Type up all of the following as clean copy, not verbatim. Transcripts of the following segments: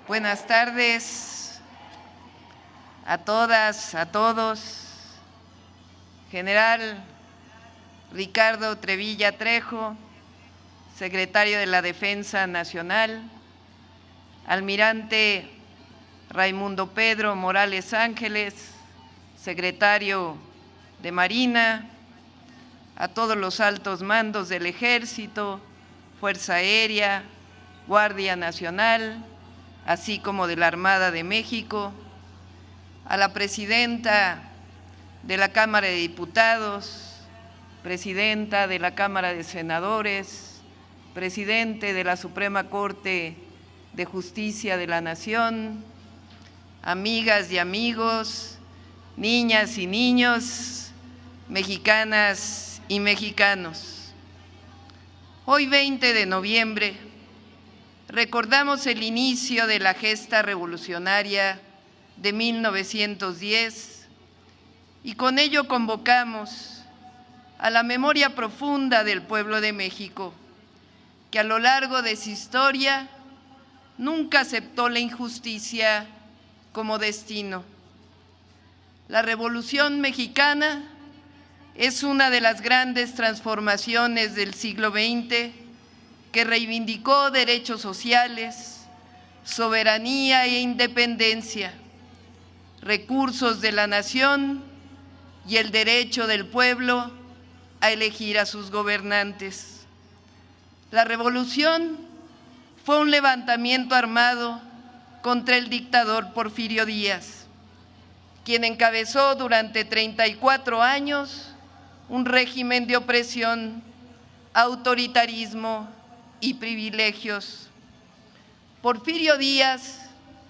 Buenas tardes a todas, a todos. General Ricardo Trevilla Trejo, secretario de la Defensa Nacional, Almirante Raimundo Pedro Morales Ángeles, secretario de Marina, a todos los altos mandos del Ejército, Fuerza Aérea, Guardia Nacional, así como de la Armada de México, a la presidenta de la Cámara de Diputados, presidenta de la Cámara de Senadores, presidente de la Suprema Corte de Justicia de la Nación, amigas y amigos, niñas y niños, mexicanas y mexicanos. Hoy, 20 de noviembre, recordamos el inicio de la gesta revolucionaria de 1910 y con ello convocamos a la memoria profunda del pueblo de México, que a lo largo de su historia nunca aceptó la injusticia como destino. La Revolución Mexicana es una de las grandes transformaciones del siglo XX que reivindicó derechos sociales, soberanía e independencia, recursos de la nación y el derecho del pueblo a elegir a sus gobernantes. La revolución fue un levantamiento armado contra el dictador Porfirio Díaz, quien encabezó durante 34 años un régimen de opresión, autoritarismo y privilegios. Porfirio Díaz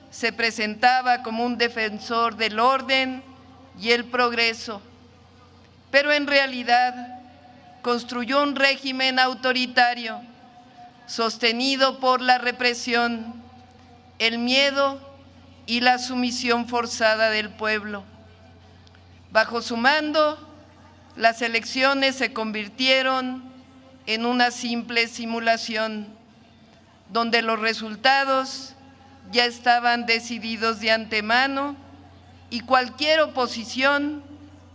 se presentaba como un defensor del orden y el progreso, pero en realidad construyó un régimen autoritario sostenido por la represión, el miedo y la sumisión forzada del pueblo. Bajo su mando, las elecciones se convirtieron en una simple simulación, donde los resultados ya estaban decididos de antemano y cualquier oposición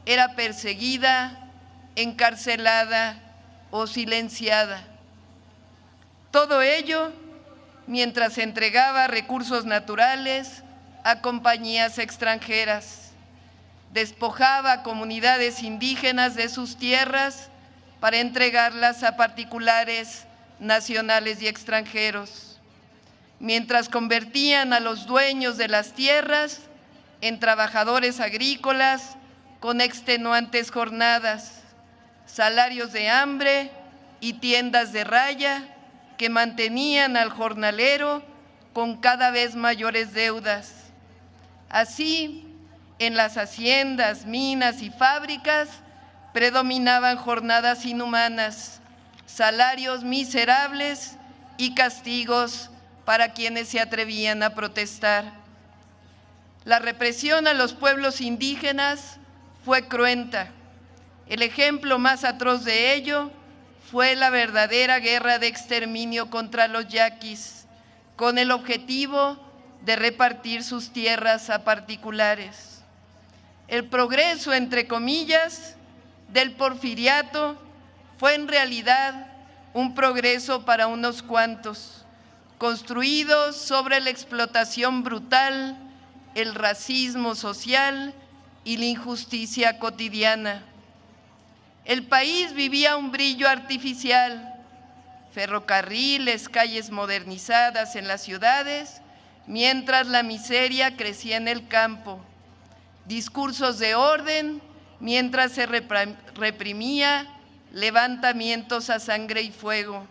era perseguida, encarcelada o silenciada. Todo ello mientras se entregaba recursos naturales a compañías extranjeras, despojaba a comunidades indígenas de sus tierras para entregarlas a particulares nacionales y extranjeros, mientras convertían a los dueños de las tierras en trabajadores agrícolas con extenuantes jornadas, salarios de hambre y tiendas de raya que mantenían al jornalero con cada vez mayores deudas. Así, en las haciendas, minas y fábricas predominaban jornadas inhumanas, salarios miserables y castigos para quienes se atrevían a protestar. La represión a los pueblos indígenas fue cruenta. El ejemplo más atroz de ello fue la verdadera guerra de exterminio contra los yaquis, con el objetivo de repartir sus tierras a particulares. El progreso, entre comillas, del porfiriato fue en realidad un progreso para unos cuantos, construido sobre la explotación brutal, el racismo social y la injusticia cotidiana. El país vivía un brillo artificial, ferrocarriles, calles modernizadas en las ciudades, mientras la miseria crecía en el campo. Discursos de orden mientras se reprimía levantamientos a sangre y fuego.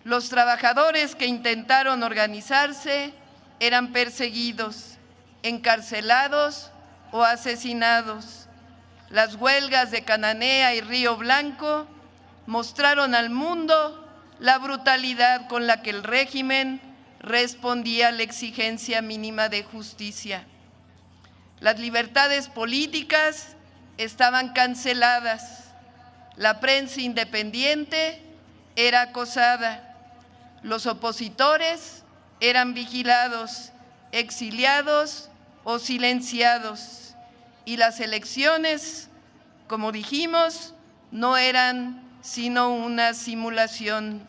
Los trabajadores que intentaron organizarse eran perseguidos, encarcelados o asesinados. Las huelgas de Cananea y Río Blanco mostraron al mundo la brutalidad con la que el régimen respondía a la exigencia mínima de justicia. Las libertades políticas estaban canceladas, la prensa independiente era acosada, los opositores eran vigilados, exiliados o silenciados, y las elecciones, como dijimos, no eran sino una simulación.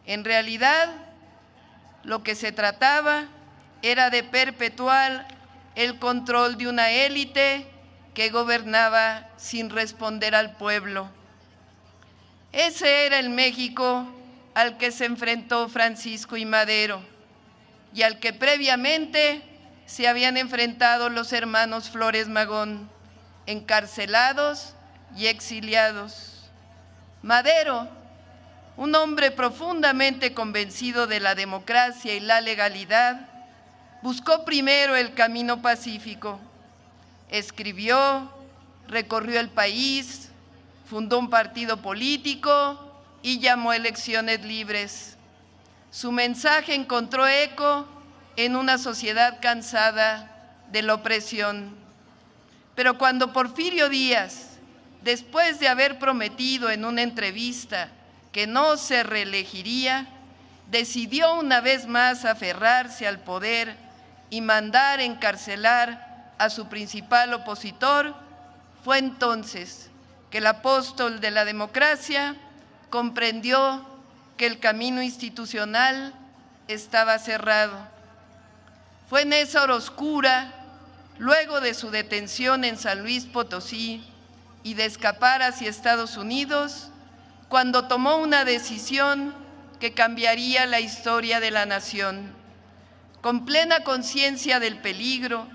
En realidad, lo que se trataba era de perpetuar el control de una élite que gobernaba sin responder al pueblo. Ese era el México al que se enfrentó Francisco I. Madero y al que previamente se habían enfrentado los hermanos Flores Magón, encarcelados y exiliados. Madero, un hombre profundamente convencido de la democracia y la legalidad, buscó primero el camino pacífico. Escribió, recorrió el país, fundó un partido político y llamó a elecciones libres. Su mensaje encontró eco en una sociedad cansada de la opresión. Pero cuando Porfirio Díaz, después de haber prometido en una entrevista que no se reelegiría, decidió una vez más aferrarse al poder y mandar encarcelar a su principal opositor, fue entonces que el apóstol de la democracia comprendió que el camino institucional estaba cerrado. Fue en esa hora oscura, luego de su detención en San Luis Potosí y de escapar hacia Estados Unidos, cuando tomó una decisión que cambiaría la historia de la nación. Con plena conciencia del peligro,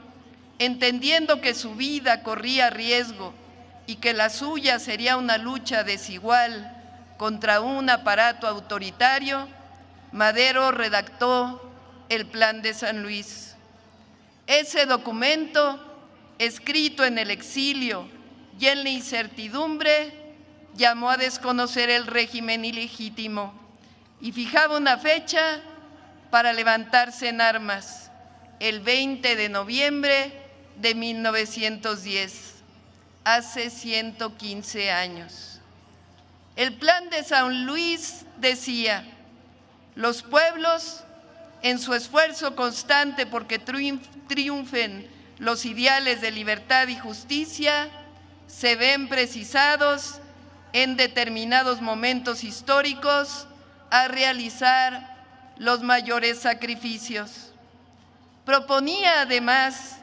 entendiendo que su vida corría riesgo y que la suya sería una lucha desigual contra un aparato autoritario, Madero redactó el Plan de San Luis. Ese documento, escrito en el exilio y en la incertidumbre, llamó a desconocer el régimen ilegítimo y fijaba una fecha para levantarse en armas, el 20 de noviembre de 1910, hace 115 años. El Plan de San Luis decía: los pueblos, en su esfuerzo constante porque triunfen los ideales de libertad y justicia, se ven precisados en determinados momentos históricos a realizar los mayores sacrificios. Proponía además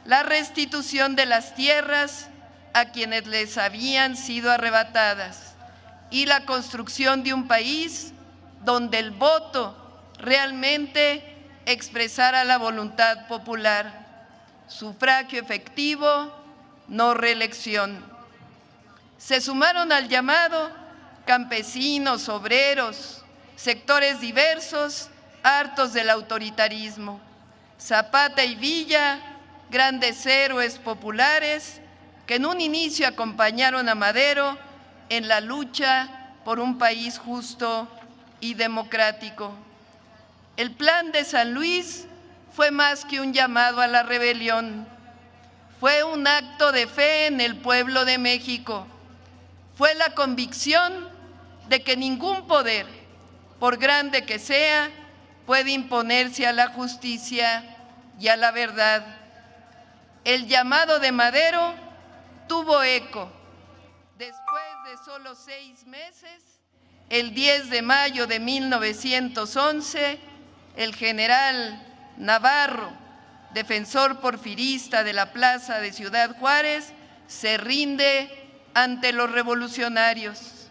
la restitución de las tierras a quienes les habían sido arrebatadas y la construcción de un país donde el voto realmente expresara la voluntad popular, sufragio efectivo, no reelección. Se sumaron al llamado campesinos, obreros, sectores diversos, hartos del autoritarismo. Zapata y Villa, grandes héroes populares, que en un inicio acompañaron a Madero en la lucha por un país justo y democrático. El Plan de San Luis fue más que un llamado a la rebelión, fue un acto de fe en el pueblo de México, fue la convicción de que ningún poder, por grande que sea, puede imponerse a la justicia y a la verdad. El llamado de Madero tuvo eco. Después de solo 6 meses, el 10 de mayo de 1911, el general Navarro, defensor porfirista de la plaza de Ciudad Juárez, se rinde ante los revolucionarios.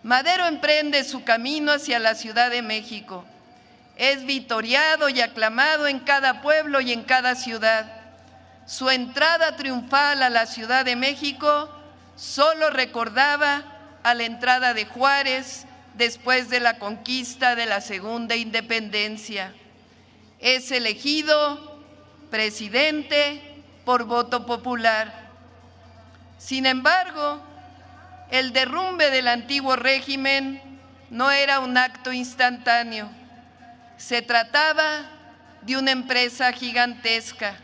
Madero emprende su camino hacia la Ciudad de México. Es vitoreado y aclamado en cada pueblo y en cada ciudad. Su entrada triunfal a la Ciudad de México solo recordaba a la entrada de Juárez después de la conquista de la Segunda Independencia. Es elegido presidente por voto popular. Sin embargo, el derrumbe del antiguo régimen no era un acto instantáneo. Se trataba de una empresa gigantesca.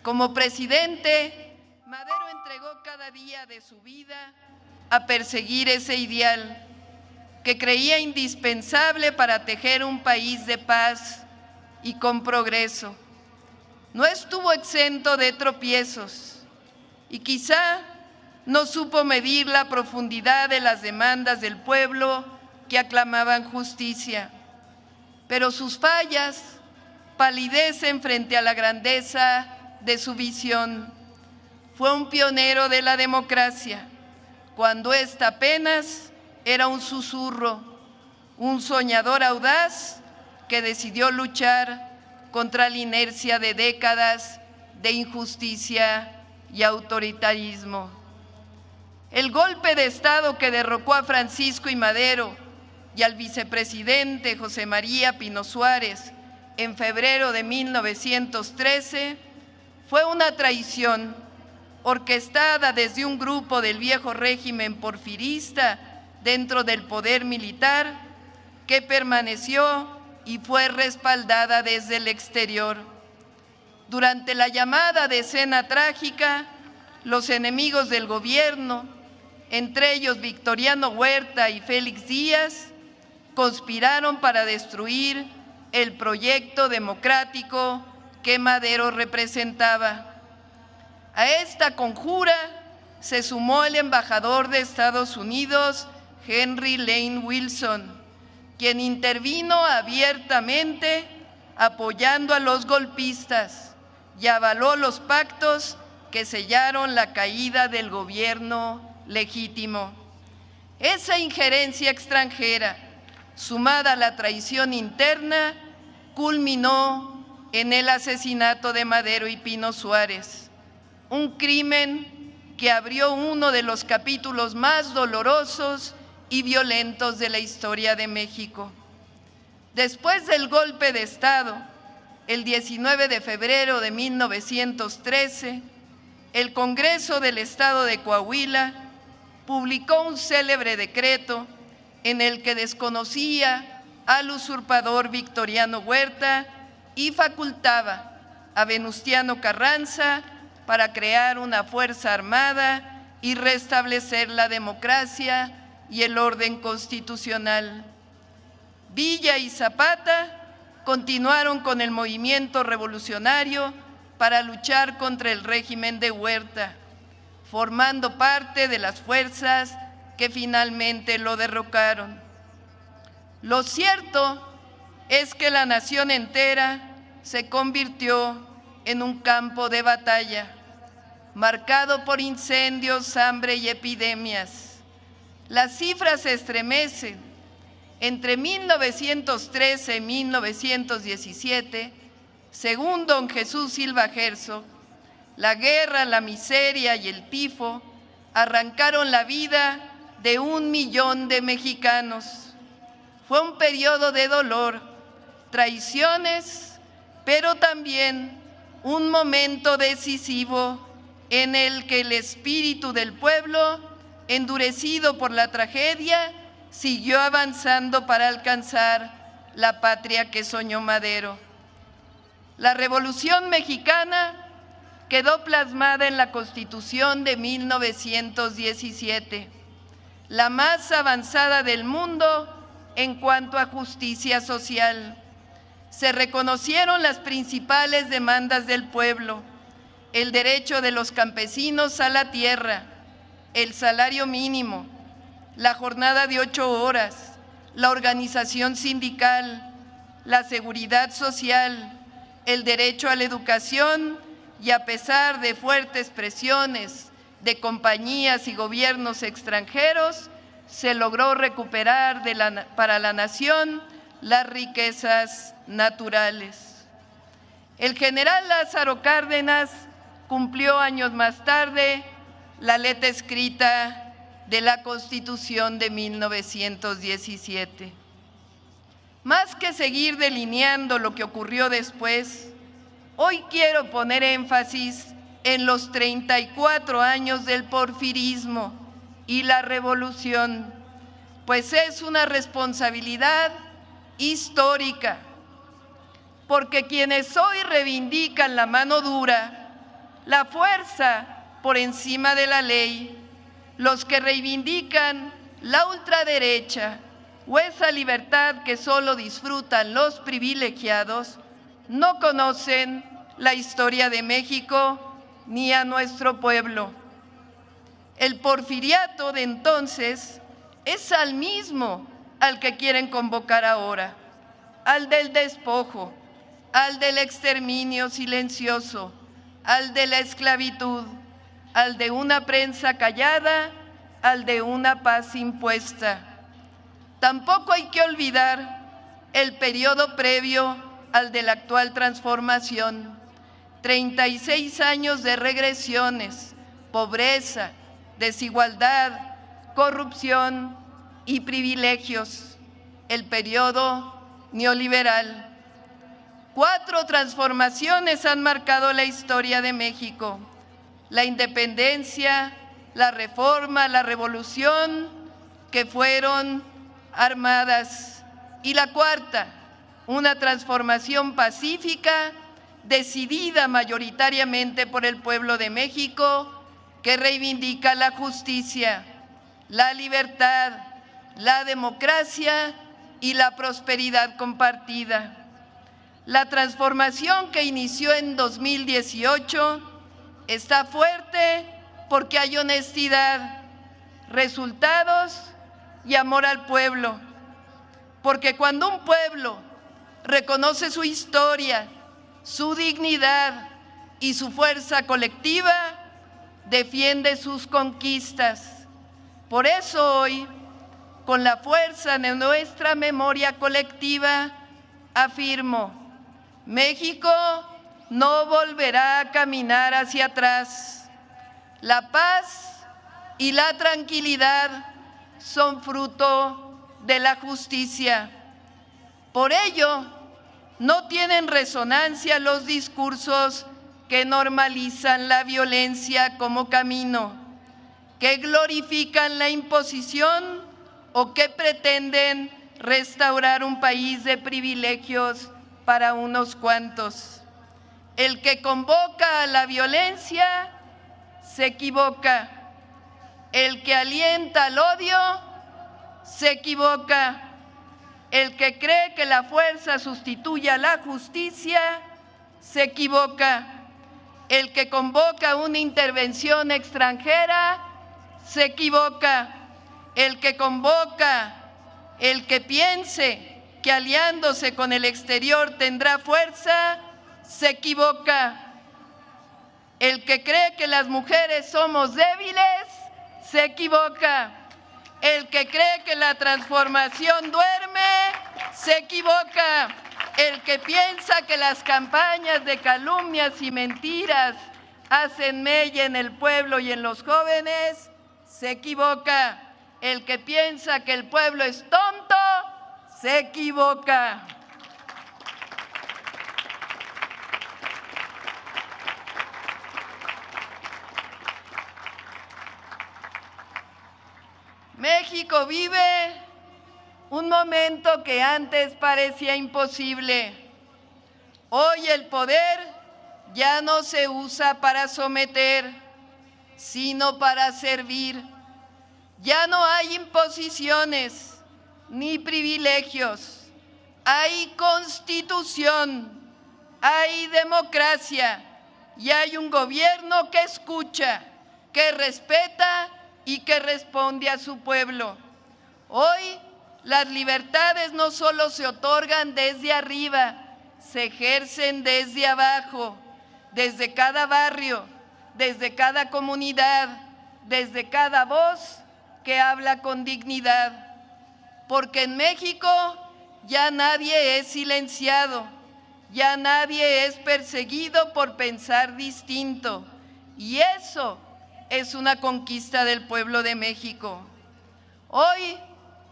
Como presidente, Madero entregó cada día de su vida a perseguir ese ideal. que creía indispensable para tejer un país de paz y con progreso. No estuvo exento de tropiezos y quizá no supo medir la profundidad de las demandas del pueblo que aclamaban justicia, pero sus fallas palidecen frente a la grandeza de su visión. Fue un pionero de la democracia, cuando ésta apenas era un susurro, un soñador audaz que decidió luchar contra la inercia de décadas de injusticia y autoritarismo. El golpe de Estado que derrocó a Francisco I. Madero y al vicepresidente José María Pino Suárez en febrero de 1913 fue una traición orquestada desde un grupo del viejo régimen porfirista dentro del poder militar que permaneció y fue respaldada desde el exterior. Durante la llamada Decena Trágica, los enemigos del gobierno, entre ellos Victoriano Huerta y Félix Díaz, conspiraron para destruir el proyecto democrático que Madero representaba. A esta conjura se sumó el embajador de Estados Unidos, Henry Lane Wilson, quien intervino abiertamente apoyando a los golpistas y avaló los pactos que sellaron la caída del gobierno legítimo. Esa injerencia extranjera, sumada a la traición interna, culminó en el asesinato de Madero y Pino Suárez, un crimen que abrió uno de los capítulos más dolorosos y violentos de la historia de México. Después del golpe de Estado, el 19 de febrero de 1913, el Congreso del Estado de Coahuila publicó un célebre decreto en el que desconocía al usurpador Victoriano Huerta y facultaba a Venustiano Carranza para crear una fuerza armada y restablecer la democracia y el orden constitucional. Villa y Zapata continuaron con el movimiento revolucionario para luchar contra el régimen de Huerta, formando parte de las fuerzas que finalmente lo derrocaron. Lo cierto es que la nación entera se convirtió en un campo de batalla, marcado por incendios, hambre y epidemias. Las cifras se estremecen. Entre 1913 y 1917, según don Jesús Silva Herzog, la guerra, la miseria y el tifo arrancaron la vida de 1 millón de mexicanos. Fue un periodo de dolor, traiciones, pero también un momento decisivo en el que el espíritu del pueblo, endurecido por la tragedia, siguió avanzando para alcanzar la patria que soñó Madero. La Revolución Mexicana quedó plasmada en la Constitución de 1917, la más avanzada del mundo en cuanto a justicia social. Se reconocieron las principales demandas del pueblo: el derecho de los campesinos a la tierra, el salario mínimo, la jornada de 8 horas, la organización sindical, la seguridad social, el derecho a la educación, y a pesar de fuertes presiones de compañías y gobiernos extranjeros, se logró recuperar para la nación las riquezas naturales. El general Lázaro Cárdenas cumplió años más tarde la letra escrita de la Constitución de 1917. Más que seguir delineando lo que ocurrió después, hoy quiero poner énfasis en los 34 años del porfirismo y la revolución, pues es una responsabilidad histórica, porque quienes hoy reivindican la mano dura, la fuerza por encima de la ley, los que reivindican la ultraderecha, o esa libertad que solo disfrutan los privilegiados, no conocen la historia de México ni a nuestro pueblo. El porfiriato de entonces es al mismo al que quieren convocar ahora, al del despojo, al del exterminio silencioso, al de la esclavitud, al de una prensa callada, al de una paz impuesta. Tampoco hay que olvidar el periodo previo al de la actual transformación. 36 años de regresiones, pobreza, desigualdad, corrupción y privilegios. El periodo neoliberal. 4 transformaciones han marcado la historia de México: la independencia, la reforma, la revolución, que fueron armadas, y la 4ª, una transformación pacífica, decidida mayoritariamente por el pueblo de México, que reivindica la justicia, la libertad, la democracia y la prosperidad compartida. La transformación que inició en 2018 está fuerte porque hay honestidad, resultados y amor al pueblo. Porque cuando un pueblo reconoce su historia, su dignidad y su fuerza colectiva, defiende sus conquistas. Por eso hoy, con la fuerza de nuestra memoria colectiva, afirmo: México no volverá a caminar hacia atrás. La paz y la tranquilidad son fruto de la justicia. Por ello, no tienen resonancia los discursos que normalizan la violencia como camino, que glorifican la imposición o que pretenden restaurar un país de privilegios para unos cuantos. El que convoca a la violencia se equivoca. El que alienta al odio se equivoca. El que cree que la fuerza sustituye a la justicia se equivoca. El que convoca una intervención extranjera se equivoca. El que convoca, el que piense que aliándose con el exterior tendrá fuerza, se equivoca. El que cree que las mujeres somos débiles, se equivoca. El que cree que la transformación duerme, se equivoca. El que piensa que las campañas de calumnias y mentiras hacen mella en el pueblo y en los jóvenes, se equivoca. El que piensa que el pueblo es tonto, se equivoca. México vive un momento que antes parecía imposible. Hoy el poder ya no se usa para someter, sino para servir. Ya no hay imposiciones ni privilegios. Hay constitución, hay democracia y hay un gobierno que escucha, que respeta y que responde a su pueblo. Hoy las libertades no solo se otorgan desde arriba, se ejercen desde abajo, desde cada barrio, desde cada comunidad, desde cada voz que habla con dignidad. Porque en México ya nadie es silenciado, ya nadie es perseguido por pensar distinto. Y eso es una conquista del pueblo de México. Hoy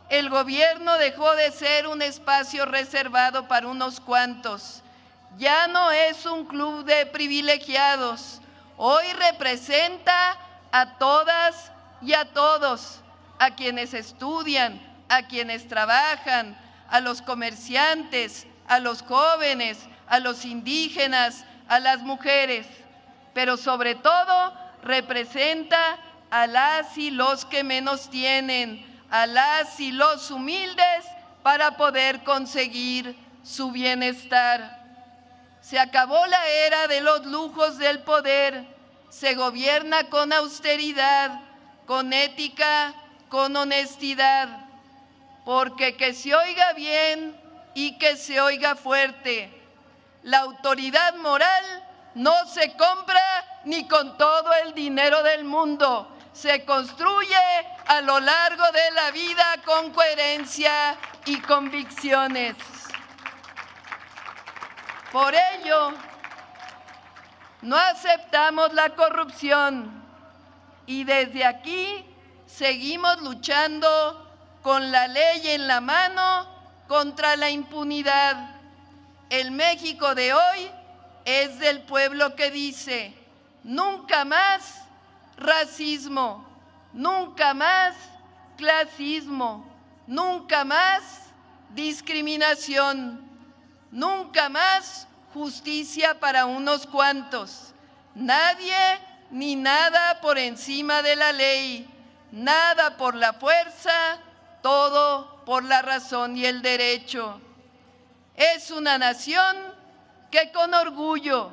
el gobierno dejó de ser un espacio reservado para unos cuantos. Ya no es un club de privilegiados. Hoy representa a todas y a todos, a quienes estudian, a quienes trabajan, a los comerciantes, a los jóvenes, a los indígenas, a las mujeres, pero sobre todo representa a las y los que menos tienen, a las y los humildes para poder conseguir su bienestar. Se acabó la era de los lujos del poder, se gobierna con austeridad, con ética, con honestidad, porque que se oiga bien y que se oiga fuerte. La autoridad moral no se compra ni con todo el dinero del mundo, se construye a lo largo de la vida con coherencia y convicciones. Por ello, no aceptamos la corrupción y desde aquí seguimos luchando con la ley en la mano contra la impunidad. El México de hoy es del pueblo que dice: nunca más racismo, nunca más clasismo, nunca más discriminación, nunca más justicia para unos cuantos. Nadie ni nada por encima de la ley, nada por la fuerza, todo por la razón y el derecho. Es una nación que con orgullo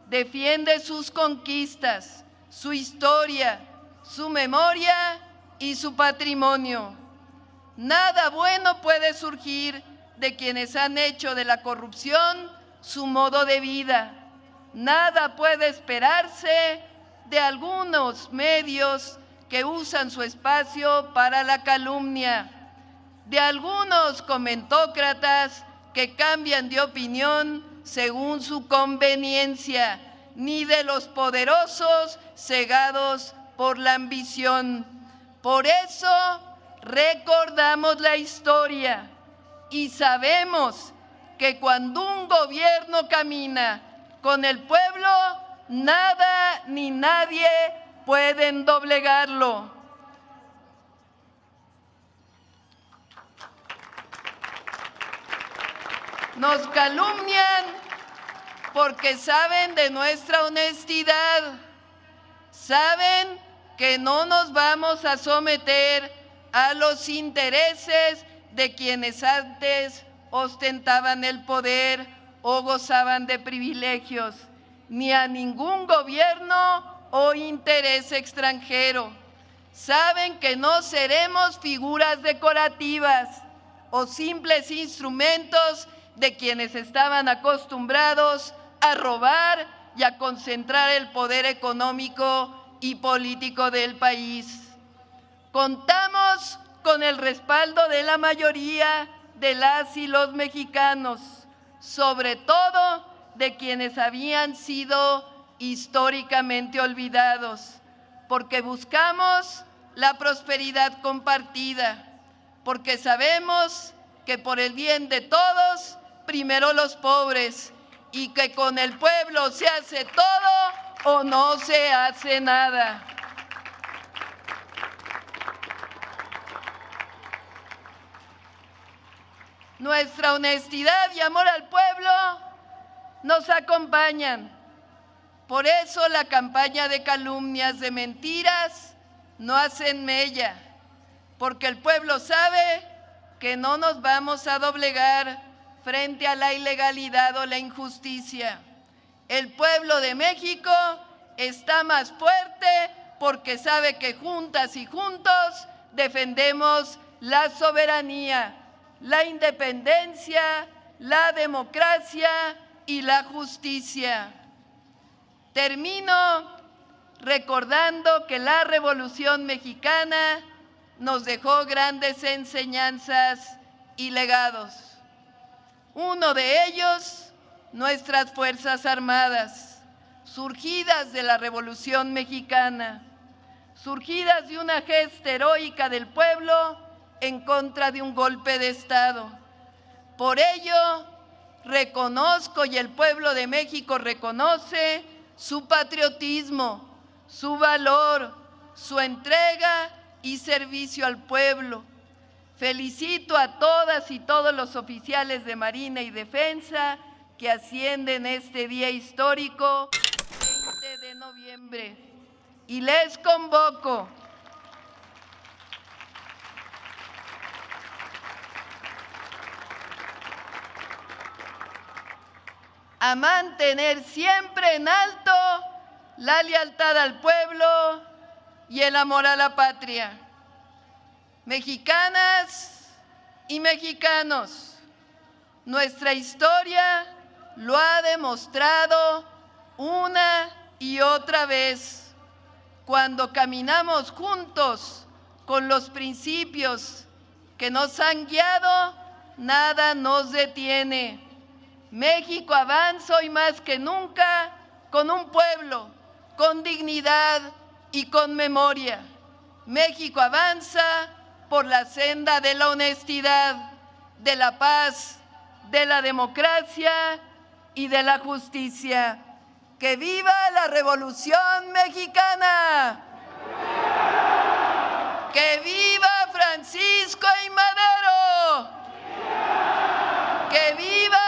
defiende sus conquistas, su historia, su memoria y su patrimonio. Nada bueno puede surgir de quienes han hecho de la corrupción su modo de vida. Nada puede esperarse de algunos medios que usan su espacio para la calumnia, de algunos comentócratas que cambian de opinión según su conveniencia, ni de los poderosos cegados por la ambición. Por eso recordamos la historia y sabemos que cuando un gobierno camina con el pueblo, nada ni nadie pueden doblegarlo. Nos calumnian porque saben de nuestra honestidad, saben que no nos vamos a someter a los intereses de quienes antes ostentaban el poder o gozaban de privilegios, ni a ningún gobierno o interés extranjero. Saben que no seremos figuras decorativas o simples instrumentos de quienes estaban acostumbrados a robar y a concentrar el poder económico y político del país. Contamos con el respaldo de la mayoría de las y los mexicanos, sobre todo de quienes habían sido históricamente olvidados, porque buscamos la prosperidad compartida, porque sabemos que por el bien de todos, primero los pobres, y que con el pueblo se hace todo o no se hace nada. Nuestra honestidad y amor al pueblo nos acompañan. Por eso la campaña de calumnias, de mentiras, no hacen mella, porque el pueblo sabe que no nos vamos a doblegar frente a la ilegalidad o la injusticia. El pueblo de México está más fuerte porque sabe que juntas y juntos defendemos la soberanía, la independencia, la democracia y la justicia. Termino recordando que la Revolución Mexicana nos dejó grandes enseñanzas y legados. Uno de ellos, nuestras Fuerzas Armadas, surgidas de la Revolución Mexicana, surgidas de una gesta heroica del pueblo en contra de un golpe de Estado. Por ello, reconozco y el pueblo de México reconoce su patriotismo, su valor, su entrega y servicio al pueblo. Felicito a todas y todos los oficiales de Marina y Defensa que ascienden este día histórico, 20 de noviembre, y les convoco a mantener siempre en alto la lealtad al pueblo y el amor a la patria. Mexicanas y mexicanos, nuestra historia lo ha demostrado una y otra vez. Cuando caminamos juntos con los principios que nos han guiado, nada nos detiene. México avanza hoy más que nunca con un pueblo, con dignidad y con memoria. México avanza por la senda de la honestidad, de la paz, de la democracia y de la justicia. ¡Que viva la Revolución Mexicana! ¡Que viva Francisco I. Madero! ¡Que viva